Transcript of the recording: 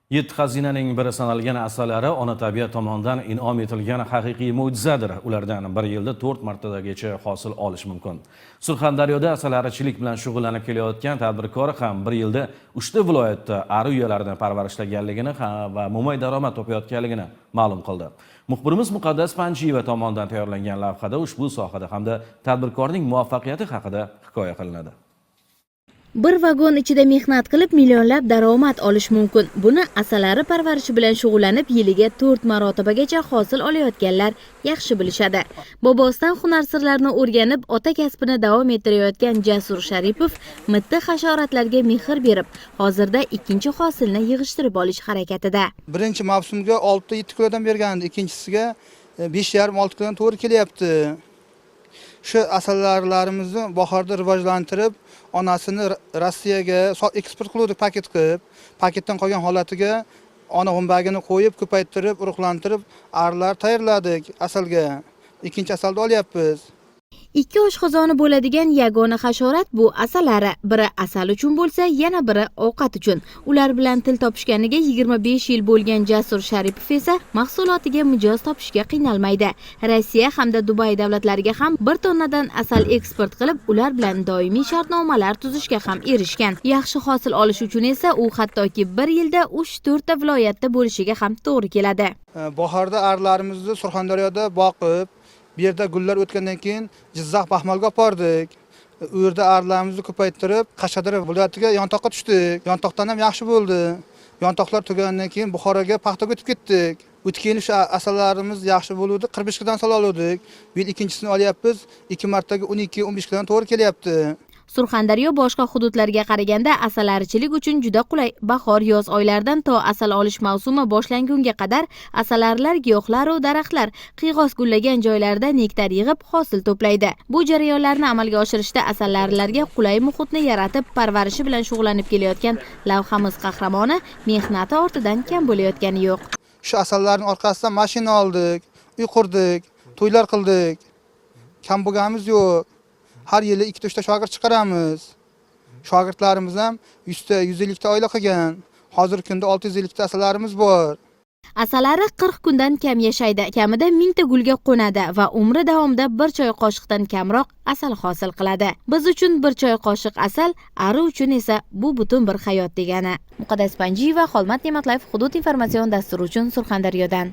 Yetti xazinaning biri sanalgan asalari ona tabiat tomonidan in'om etilgan haqiqiy mo'jizadir. Ulardan bir yilda 4 martagacha hosil olish mumkin. Surxondaryoda asalarichilik bilan shug'ullanib kelayotgan tadbirkor ham bir yilda 3 ta viloyatda ari uyalarini parvarishlaganligini va mo'may daromad topayotganligini ma'lum qildi. Muxbirimiz Muqaddas Panjiyeva tomonidan tayyorlangan lavhada ushbu sohada hamda tadbirkorning muvaffaqiyati haqida hikoya qilinadi. Bir vagon ichida mehnat qilib millionlab daromad olish mumkin. Buni asalari parvarishi bilan shug'ullanib yiliga 4 marotibagacha hosil olayotganlar yaxshi bilishadi. Bobosidan hunar sirlarini o'rganib, ota kasbini davom ettirayotgan Jasur Sharipov mitti hasharotlarga mehr berib, hozirda ikkinchi hosilni yig'ishtirib olish harakatida. Birinchi mavsumga 6-7 kilodan bergandi, ikkinchisiga 5,5-6 kilodan to'g'ri kelyapti. Shu asallarimizni bahorda rivojlantirib, onasini Rossiyaga eksport qildik paket qilib, paketdan qolgan holatiga ona g'umbagini qo'yib, ko'paytirib, urug'lantirib, arlar tayyorladik asalga. Ikkinchi asalni olyapmiz. 2 oshqozoni bo'ladigan yagona hasharot bu asalari. Biri asal uchun bo'lsa, yana biri ovqat uchun. Ular bilan til topishganiga 25 yil bo'lgan Jasur Sharipov esa mahsulotiga mijoz topishga qiynalmaydi. Rossiya hamda Dubay davlatlariga ham 1 tonnadan asal eksport qilib, ular bilan doimiy shartnomalar tuzishga ham erishgan. Yaxshi hosil olish uchun esa u hattoki bir yilda 3-4 ta viloyatda bo'lishiga ham to'g'ri keladi. Bahorda arlarimizni Surxondaryoda boqib, bu yerda gullar o'tgandan keyin Jizzax Baxmalga bordik. U yerda arlarimizni ko'paytirib, Qashqadaryo viloyatiga yontoqqa tushdik. Yontoqdan ham yaxshi bo'ldi. Yontoqlar tugagandan keyin Buxoroga paxtaga o'tib ketdik. O'tgan yil asallarimiz yaxshi bo'ldi, 45 kilodan sal oldik. Bu yil ikkinchisini olyapmiz. 2 martaga 12-15 kilodan to'g'ri kelyapti. Surxondaryo boshqa hududlarga qaraganda asalarichilik uchun juda qulay. Bahor-yoz oylaridan to asal olish mavsumi boshlangunga qadar asalarilar, giyohlar va daraxtlar qiyg'os gullagan joylarda nektar yig'ib hosil to'playdi. Bu jarayonlarni amalga oshirishda asalarilarga qulay muhitni yaratib, parvarishi bilan shug'ullanib kelayotgan lavhamiz qahramoni mehnati ortidan kam bo'layotgani yo'q. Shu asallarning orqasidan mashina oldik, uy qurdik, to'ylar qildik. Kam bo'lganimiz yo'q. Har yili 2-3 ta shogird chiqaramiz. Shogirdlarimiz ham 100 ta, 150 ta oila qilgan. Hozirgi kunda 650 ta asalarimiz bor. Asalari 40 kundan kam yashaydi, kamida 1000 ta gulga qo'nadi va umri davomida 1 choy qoshiqdan kamroq asal hosil qiladi. Biz uchun 1 choy qoshiq asal, ari uchun esa bu butun bir hayot degani. Muqaddas Panjiyeva, Xolmat Ne'matlayev, Hudud informatsion dasturi uchun Surxondaryodan.